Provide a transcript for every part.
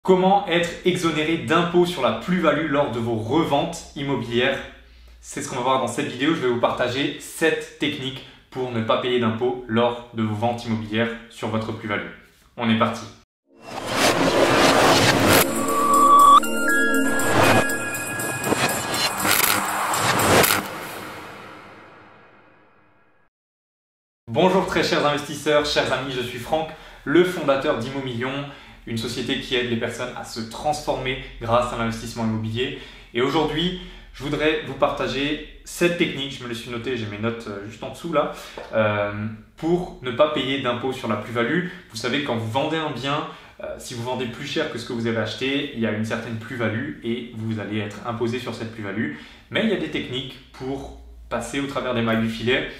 Comment être exonéré d'impôts sur la plus-value lors de vos reventes immobilières? C'est ce qu'on va voir dans cette vidéo. Je vais vous partager 7 techniques pour ne pas payer d'impôts lors de vos ventes immobilières sur votre plus-value. On est parti. Bonjour très chers investisseurs, chers amis, je suis Franck, le fondateur d'Immomillion, une société qui aide les personnes à se transformer grâce à l'investissement immobilier. Et aujourd'hui, je voudrais vous partager 7 techniques, je me les suis notées, j'ai mes notes juste en dessous là, pour ne pas payer d'impôts sur la plus-value. Vous savez, quand vous vendez un bien, si vous vendez plus cher que ce que vous avez acheté, il y a une certaine plus-value et vous allez être imposé sur cette plus-value. Mais il y a des techniques pour passer au travers des mailles du filet,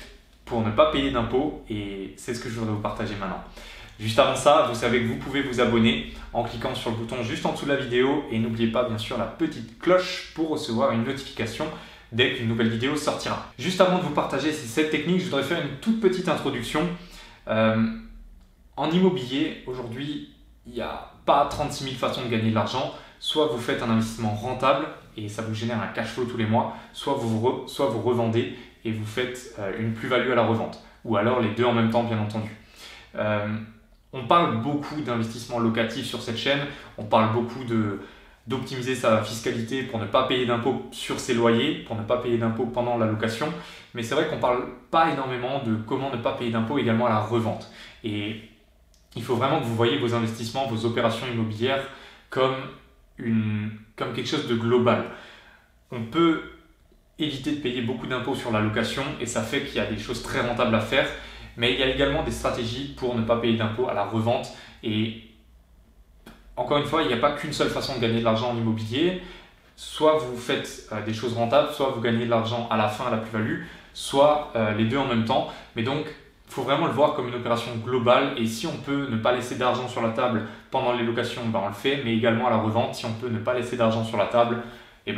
pour ne pas payer d'impôts, et c'est ce que je voudrais vous partager maintenant. Juste avant ça, vous savez que vous pouvez vous abonner en cliquant sur le bouton juste en dessous de la vidéo et n'oubliez pas bien sûr la petite cloche pour recevoir une notification dès qu'une nouvelle vidéo sortira. Juste avant de vous partager ces 7 techniques, je voudrais faire une toute petite introduction. En immobilier, aujourd'hui, il n'y a pas 36 000 façons de gagner de l'argent. Soit vous faites un investissement rentable et ça vous génère un cash flow tous les mois, soit vous revendez et vous faites une plus-value à la revente. Ou alors les deux en même temps, bien entendu. On parle beaucoup d'investissement locatif sur cette chaîne, on parle beaucoup d'optimiser sa fiscalité pour ne pas payer d'impôts sur ses loyers, pour ne pas payer d'impôts pendant la location, mais c'est vrai qu'on ne parle pas énormément de comment ne pas payer d'impôts également à la revente. Et il faut vraiment que vous voyez vos investissements, vos opérations immobilières comme quelque chose de global. On peut éviter de payer beaucoup d'impôts sur la location et ça fait qu'il y a des choses très rentables à faire. Mais il y a également des stratégies pour ne pas payer d'impôts à la revente. Et encore une fois, il n'y a pas qu'une seule façon de gagner de l'argent en immobilier. Soit vous faites des choses rentables, soit vous gagnez de l'argent à la fin, à la plus-value, soit les deux en même temps. Mais donc, il faut vraiment le voir comme une opération globale. Et si on peut ne pas laisser d'argent sur la table pendant les locations, on le fait. Mais également à la revente, si on peut ne pas laisser d'argent sur la table,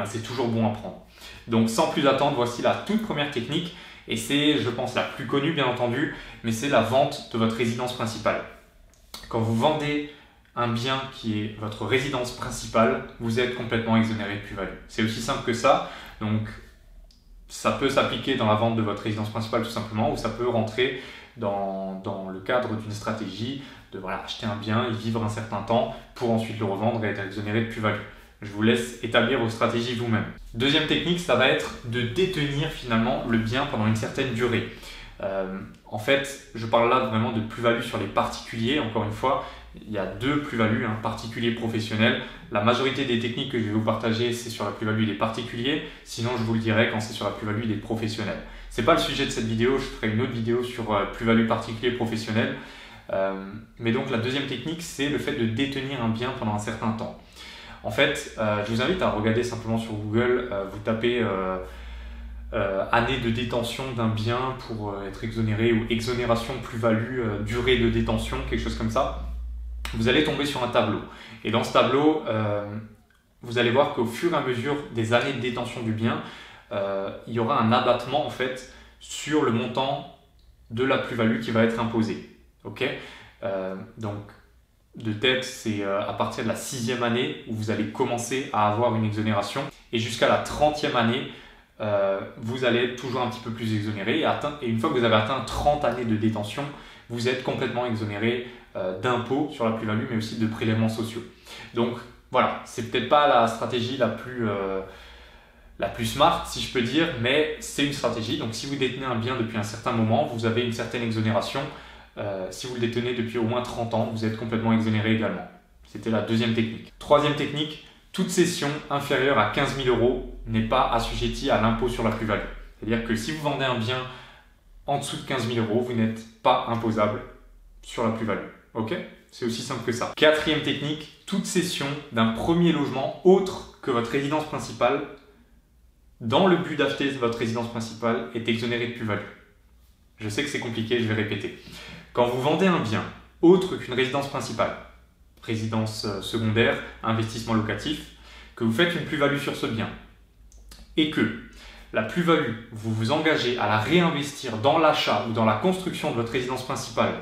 c'est toujours bon à prendre. Donc sans plus attendre, voici la toute première technique. Et c'est, je pense, la plus connue bien entendu, mais c'est la vente de votre résidence principale. Quand vous vendez un bien qui est votre résidence principale, vous êtes complètement exonéré de plus-value. C'est aussi simple que ça. Donc ça peut s'appliquer dans la vente de votre résidence principale tout simplement, ou ça peut rentrer dans le cadre d'une stratégie de acheter un bien, y vivre un certain temps pour ensuite le revendre et être exonéré de plus-value. Je vous laisse établir vos stratégies vous-même. Deuxième technique, ça va être de détenir finalement le bien pendant une certaine durée. En fait, je parle là vraiment de plus-value sur les particuliers. Encore une fois, il y a deux plus-values, particulier et professionnel. La majorité des techniques que je vais vous partager, c'est sur la plus-value des particuliers. Sinon, je vous le dirai quand c'est sur la plus-value des professionnels. Ce n'est pas le sujet de cette vidéo. Je ferai une autre vidéo sur plus-value particulier et professionnel. Mais donc, la deuxième technique, c'est le fait de détenir un bien pendant un certain temps. En fait, je vous invite à regarder simplement sur Google, vous tapez année de détention d'un bien pour être exonéré ou exonération plus-value, durée de détention, quelque chose comme ça. Vous allez tomber sur un tableau. Et dans ce tableau, vous allez voir qu'au fur et à mesure des années de détention du bien, il y aura un abattement en fait sur le montant de la plus-value qui va être imposée. Okay, donc, de tête, c'est à partir de la 6e année où vous allez commencer à avoir une exonération et jusqu'à la 30e année, vous allez être toujours un petit peu plus exonéré et une fois que vous avez atteint 30 années de détention, vous êtes complètement exonéré d'impôts sur la plus-value mais aussi de prélèvements sociaux. Donc voilà, c'est peut-être pas la stratégie la plus smart si je peux dire, mais c'est une stratégie. Donc si vous détenez un bien depuis un certain moment, vous avez une certaine exonération. Si vous le détenez depuis au moins 30 ans, vous êtes complètement exonéré également. C'était la deuxième technique. Troisième technique, toute cession inférieure à 15 000 € n'est pas assujettie à l'impôt sur la plus-value. C'est-à-dire que si vous vendez un bien en dessous de 15 000 €, vous n'êtes pas imposable sur la plus-value. Ok ? C'est aussi simple que ça. Quatrième technique, toute cession d'un premier logement autre que votre résidence principale dans le but d'acheter votre résidence principale est exonérée de plus-value. Je sais que c'est compliqué, je vais répéter. Quand vous vendez un bien autre qu'une résidence principale, résidence secondaire, investissement locatif, que vous faites une plus-value sur ce bien et que la plus-value, vous vous engagez à la réinvestir dans l'achat ou dans la construction de votre résidence principale,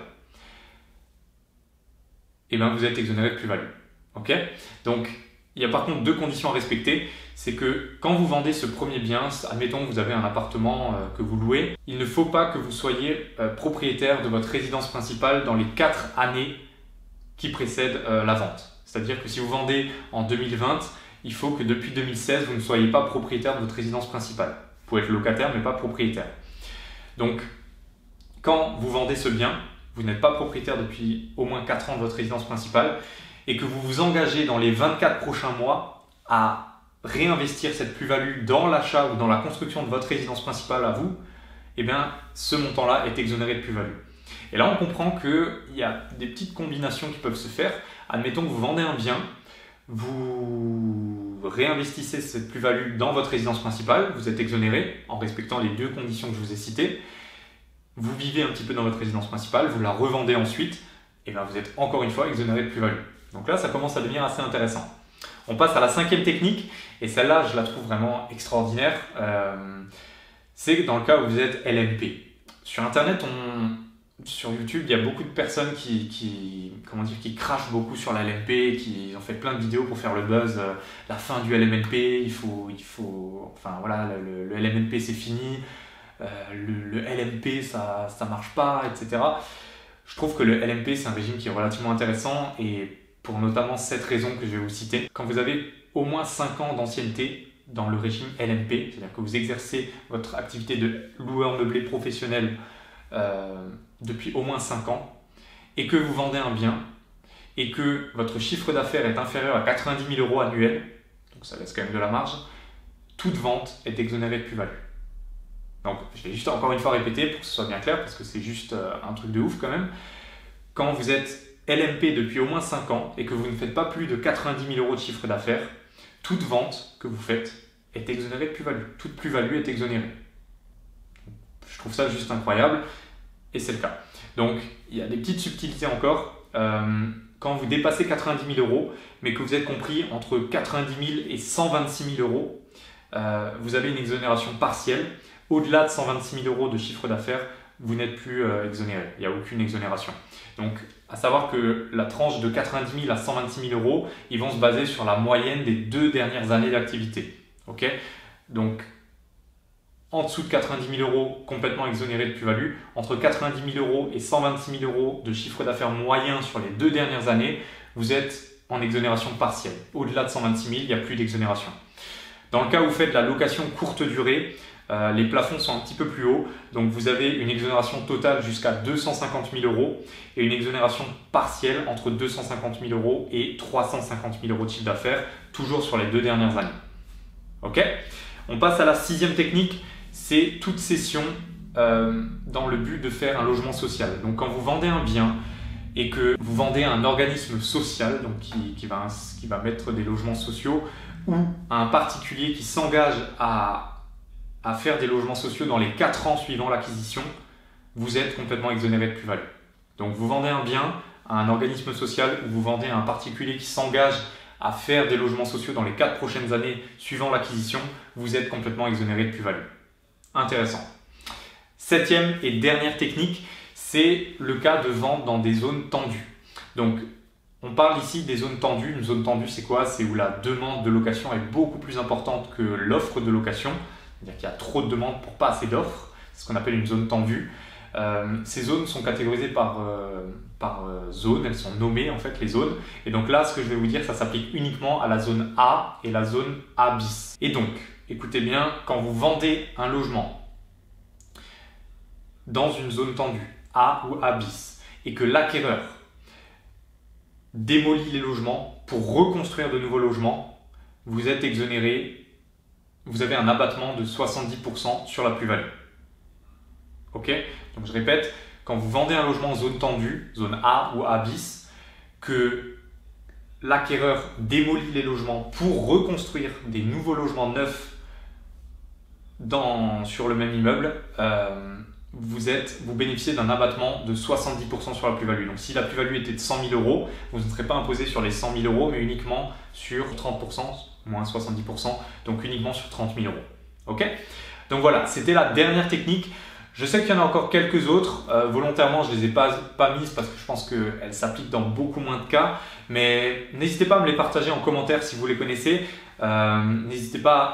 vous êtes exonéré de plus-value. Ok? Donc, il y a par contre deux conditions à respecter. C'est que quand vous vendez ce premier bien, admettons que vous avez un appartement que vous louez, il ne faut pas que vous soyez propriétaire de votre résidence principale dans les 4 années qui précèdent la vente. C'est-à-dire que si vous vendez en 2020, il faut que depuis 2016, vous ne soyez pas propriétaire de votre résidence principale. Vous pouvez être locataire, mais pas propriétaire. Donc, quand vous vendez ce bien, vous n'êtes pas propriétaire depuis au moins 4 ans de votre résidence principale et que vous vous engagez dans les 24 prochains mois à réinvestir cette plus-value dans l'achat ou dans la construction de votre résidence principale à vous, eh bien, ce montant-là est exonéré de plus-value. Et là, on comprend qu'il y a des petites combinaisons qui peuvent se faire. Admettons que vous vendez un bien, vous réinvestissez cette plus-value dans votre résidence principale, vous êtes exonéré en respectant les deux conditions que je vous ai citées. Vous vivez un petit peu dans votre résidence principale, vous la revendez ensuite, et bien vous êtes encore une fois exonéré de plus-value. Donc là, ça commence à devenir assez intéressant. On passe à la 5e technique, et celle-là, je la trouve vraiment extraordinaire. C'est dans le cas où vous êtes LMP. Sur Internet, sur YouTube, il y a beaucoup de personnes qui crachent beaucoup sur la LMP, qui ont fait plein de vidéos pour faire le buzz. La fin du LMNP, enfin voilà, le LMNP c'est fini, le LMP ça marche pas, etc. Je trouve que le LMP c'est un régime qui est relativement intéressant et pour notamment cette raison que je vais vous citer. Quand vous avez au moins 5 ans d'ancienneté dans le régime LMP, c'est-à-dire que vous exercez votre activité de loueur meublé professionnel depuis au moins 5 ans et que vous vendez un bien et que votre chiffre d'affaires est inférieur à 90 000 € annuels, donc ça laisse quand même de la marge, toute vente est exonérée de plus-value. Donc je vais juste encore une fois répéter pour que ce soit bien clair parce que c'est juste un truc de ouf quand même. Quand vous êtes LMP depuis au moins 5 ans et que vous ne faites pas plus de 90 000 € de chiffre d'affaires, toute vente que vous faites est exonérée de plus-value. Toute plus-value est exonérée. Je trouve ça juste incroyable. Et c'est le cas. Donc, il y a des petites subtilités encore. Quand vous dépassez 90 000 €, mais que vous êtes compris entre 90 000 et 126 000 €, vous avez une exonération partielle. Au-delà de 126 000 € de chiffre d'affaires, vous n'êtes plus exonéré. Il n'y a aucune exonération. Donc, à savoir que la tranche de 90 000 à 126 000 €, ils vont se baser sur la moyenne des 2 dernières années d'activité. Ok ? Donc, en dessous de 90 000 € complètement exonéré de plus-value, entre 90 000 € et 126 000 € de chiffre d'affaires moyen sur les 2 dernières années, vous êtes en exonération partielle. Au-delà de 126 000, il n'y a plus d'exonération. Dans le cas où vous faites de la location courte durée, les plafonds sont un petit peu plus hauts, donc vous avez une exonération totale jusqu'à 250 000 € et une exonération partielle entre 250 000 € et 350 000 € de chiffre d'affaires, toujours sur les 2 dernières années. Ok ? On passe à la 6e technique. C'est toute cession dans le but de faire un logement social. Donc quand vous vendez un bien et que vous vendez à un organisme social donc qui va mettre des logements sociaux ou à un particulier qui s'engage à faire des logements sociaux dans les 4 ans suivant l'acquisition, vous êtes complètement exonéré de plus-value. Donc vous vendez un bien à un organisme social ou vous vendez à un particulier qui s'engage à faire des logements sociaux dans les 4 prochaines années suivant l'acquisition, vous êtes complètement exonéré de plus-value. Intéressant. 7e et dernière technique, c'est le cas de vente dans des zones tendues. Donc, on parle ici des zones tendues. Une zone tendue, c'est quoi? C'est où la demande de location est beaucoup plus importante que l'offre de location. C'est-à-dire qu'il y a trop de demandes pour pas assez d'offres. C'est ce qu'on appelle une zone tendue. Ces zones sont catégorisées par zone, elles sont nommées en fait les zones. Et donc là, ce que je vais vous dire, ça s'applique uniquement à la zone A et la zone A bis. Et donc, écoutez bien, quand vous vendez un logement dans une zone tendue, A ou A bis, et que l'acquéreur démolit les logements pour reconstruire de nouveaux logements, vous êtes exonéré, vous avez un abattement de 70% sur la plus-value. Ok? Donc je répète, quand vous vendez un logement en zone tendue, zone A ou A bis, que l'acquéreur démolit les logements pour reconstruire des nouveaux logements neufs sur le même immeuble, vous bénéficiez d'un abattement de 70% sur la plus-value. Donc si la plus-value était de 100 000 €, vous ne serez pas imposé sur les 100 000 €, mais uniquement sur 30%, moins 70%, donc uniquement sur 30 000 €. Ok? Donc voilà, c'était la dernière technique. Je sais qu'il y en a encore quelques autres, volontairement je ne les ai pas mises parce que je pense qu'elles s'appliquent dans beaucoup moins de cas, mais n'hésitez pas à me les partager en commentaire si vous les connaissez. N'hésitez pas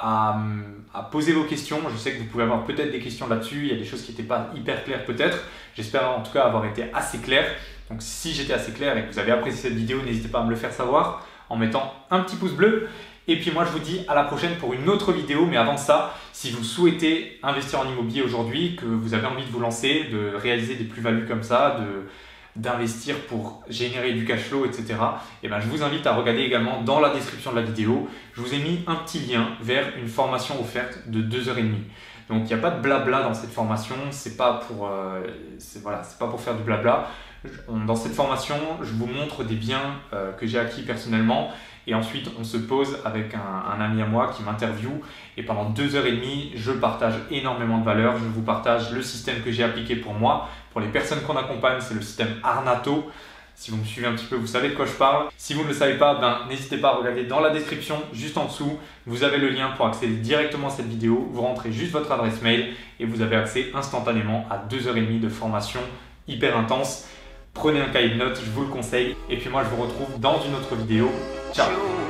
à poser vos questions, je sais que vous pouvez avoir peut-être des questions là-dessus, il y a des choses qui n'étaient pas hyper claires peut-être, j'espère en tout cas avoir été assez clair. Donc si j'étais assez clair et que vous avez apprécié cette vidéo, n'hésitez pas à me le faire savoir en mettant un petit pouce bleu. Et puis moi je vous dis à la prochaine pour une autre vidéo, mais avant ça, si vous souhaitez investir en immobilier aujourd'hui, que vous avez envie de vous lancer, de réaliser des plus-values comme ça, d'investir pour générer du cash flow, etc., et ben je vous invite à regarder également dans la description de la vidéo, je vous ai mis un petit lien vers une formation offerte de 2h30. Donc il n'y a pas de blabla dans cette formation, c'est pas pour faire du blabla. Dans cette formation, je vous montre des biens que j'ai acquis personnellement et ensuite on se pose avec un ami à moi qui m'interviewe et pendant 2h30, je partage énormément de valeur. Je vous partage le système que j'ai appliqué pour moi. Pour les personnes qu'on accompagne, c'est le système Arnato. Si vous me suivez un petit peu, vous savez de quoi je parle. Si vous ne le savez pas, n'hésitez pas à regarder dans la description, juste en dessous. Vous avez le lien pour accéder directement à cette vidéo. Vous rentrez juste votre adresse mail et vous avez accès instantanément à 2h30 de formation hyper intense. Prenez un cahier de notes, je vous le conseille. Et puis moi, je vous retrouve dans une autre vidéo. Ciao!